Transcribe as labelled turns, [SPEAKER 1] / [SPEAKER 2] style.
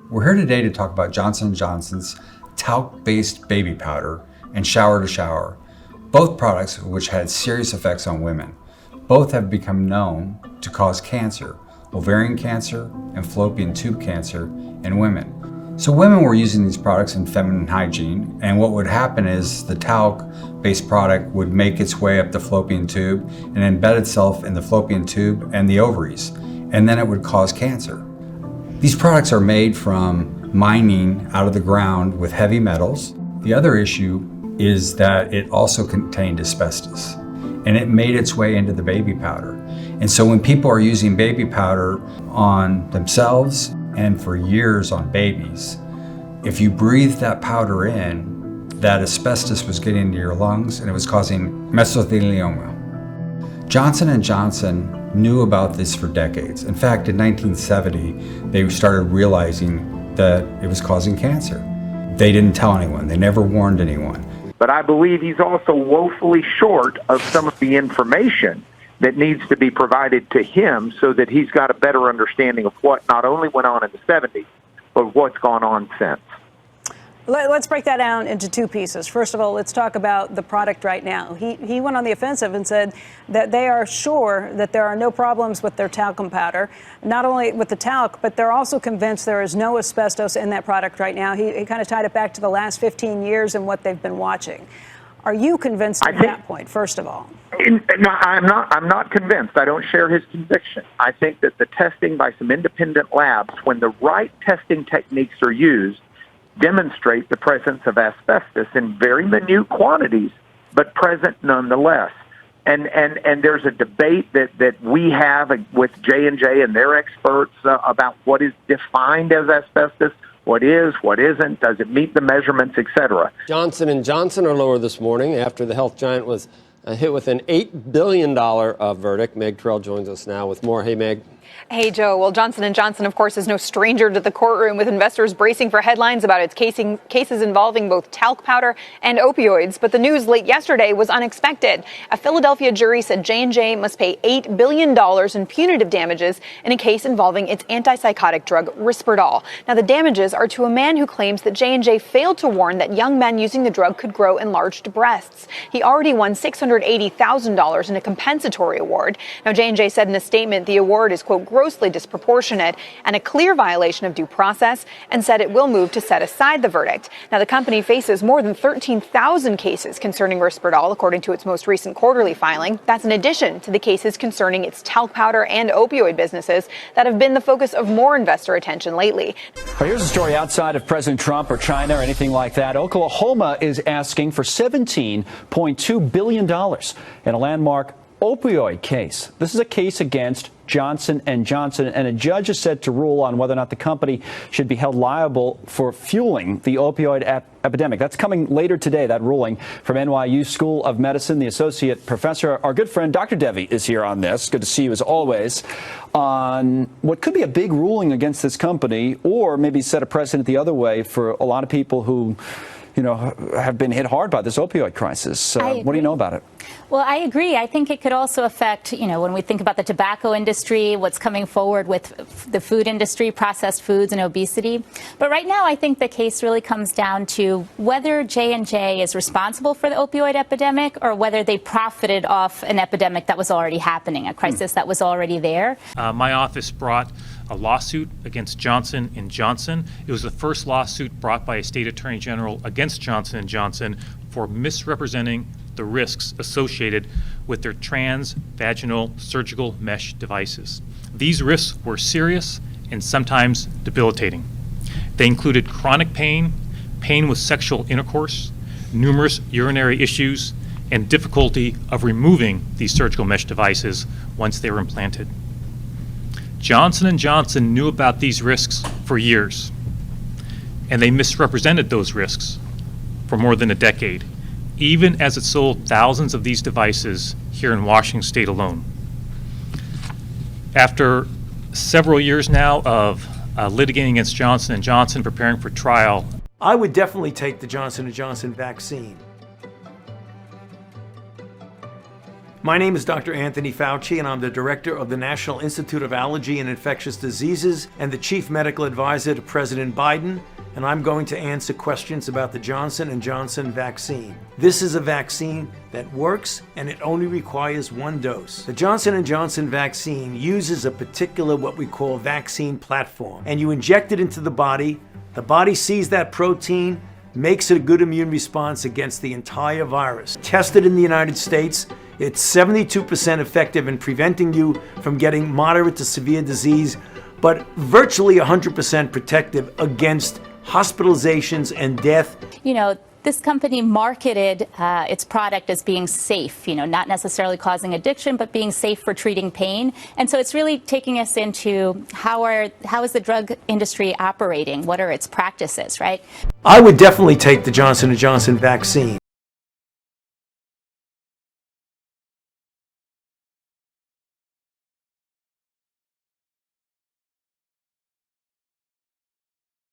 [SPEAKER 1] We're here today to talk about Johnson & Johnson's talc-based baby powder and shower to shower, both products which had serious effects on women. Both have become known to cause cancer, ovarian cancer and fallopian tube cancer in women. So women were using these products in feminine hygiene, and what would happen is the talc-based product would make its way up the fallopian tube and embed itself in the fallopian tube and the ovaries, and then it would cause cancer. These products are made from mining out of the ground with heavy metals. The other issue is that it also contained asbestos, and it made its way into the baby powder. And so when people are using baby powder on themselves and for years on babies, if you breathe that powder in, that asbestos was getting into your lungs and it was causing mesothelioma. Johnson & Johnson knew about this for decades. In fact, in 1970, they started realizing that it was causing cancer. They didn't tell anyone. They never warned anyone.
[SPEAKER 2] But I believe he's also woefully short of some of the information that needs to be provided to him so that he's got a better understanding of what not only went on in the 70s, but what's gone on since.
[SPEAKER 3] Let's break that down into two pieces. First of all, let's talk about the product right now. He went on the offensive and said that they are sure that there are no problems with their talcum powder, not only with the talc, but they're also convinced there is no asbestos in that product right now. He kind of tied it back to the last 15 years and what they've been watching. Are you convinced at that point, first of all?
[SPEAKER 2] No, I'm not convinced. I don't share his conviction. I think that the testing by some independent labs, when the right testing techniques are used, demonstrate the presence of asbestos in very minute quantities, but present nonetheless. And there's a debate that we have with J&J and their experts about what is defined as asbestos, what is, what isn't, does it meet the measurements, etc.
[SPEAKER 4] Johnson & Johnson are lower this morning after the health giant was hit with an $8 billion verdict. Meg Terrell joins us now with more. Hey, Meg.
[SPEAKER 5] Hey, Joe. Well, Johnson & Johnson, of course, is no stranger to the courtroom, with investors bracing for headlines about its cases involving both talc powder and opioids. But the news late yesterday was unexpected. A Philadelphia jury said J&J must pay $8 billion in punitive damages in a case involving its antipsychotic drug Risperdal. Now, the damages are to a man who claims that J&J failed to warn that young men using the drug could grow enlarged breasts. He already won $680,000 in a compensatory award. Now, J&J said in a statement the award is, quote, grossly disproportionate and a clear violation of due process, and said it will move to set aside the verdict. Now, the company faces more than 13,000 cases concerning Risperdal, according to its most recent quarterly filing. That's in addition to the cases concerning its talc powder and opioid businesses that have been the focus of more investor attention lately.
[SPEAKER 6] Well, here's a story outside of President Trump or China or anything like that. Oklahoma is asking for $17.2 billion in a landmark opioid case. This is a case against Johnson & Johnson, and a judge is set to rule on whether or not the company should be held liable for fueling the opioid epidemic. That's coming later today, that ruling from NYU School of Medicine. The associate professor, our good friend Dr. Devi, is here on this. Good to see you as always. On what could be a big ruling against this company, or maybe set a precedent the other way for a lot of people who, you know, have been hit hard by this opioid crisis. What do you know about it?
[SPEAKER 7] Well, I agree. I think it could also affect, you know, when we think about the tobacco industry, what's coming forward with the food industry, processed foods and obesity. But right now, I think the case really comes down to whether J&J is responsible for the opioid epidemic or whether they profited off an epidemic that was already happening, a crisis that was already there.
[SPEAKER 8] My office brought a lawsuit against Johnson & Johnson. It was the first lawsuit brought by a state attorney general against Johnson & Johnson for misrepresenting the risks associated with their transvaginal surgical mesh devices. These risks were serious and sometimes debilitating. They included chronic pain, pain with sexual intercourse, numerous urinary issues, and difficulty of removing these surgical mesh devices once they were implanted. Johnson & Johnson knew about these risks for years, and they misrepresented those risks for more than a decade, even as it sold thousands of these devices here in Washington state alone. After several years now of litigating against Johnson & Johnson, preparing for trial,
[SPEAKER 9] I would definitely take the Johnson & Johnson vaccine. My name is Dr. Anthony Fauci, and I'm the director of the National Institute of Allergy and Infectious Diseases and the chief medical advisor to President Biden, and I'm going to answer questions about the Johnson & Johnson vaccine. This is a vaccine that works, and it only requires one dose. The Johnson & Johnson vaccine uses a particular what we call vaccine platform, and you inject it into the body sees that protein, makes it a good immune response against the entire virus. Tested in the United States, it's 72% effective in preventing you from getting moderate to severe disease, but virtually 100% protective against hospitalizations and death.
[SPEAKER 7] You know, this company marketed its product as being safe, you know, not necessarily causing addiction, but being safe for treating pain. And so it's really taking us into how is the drug industry operating? What are its practices, right?
[SPEAKER 9] I would definitely take the Johnson & Johnson vaccine.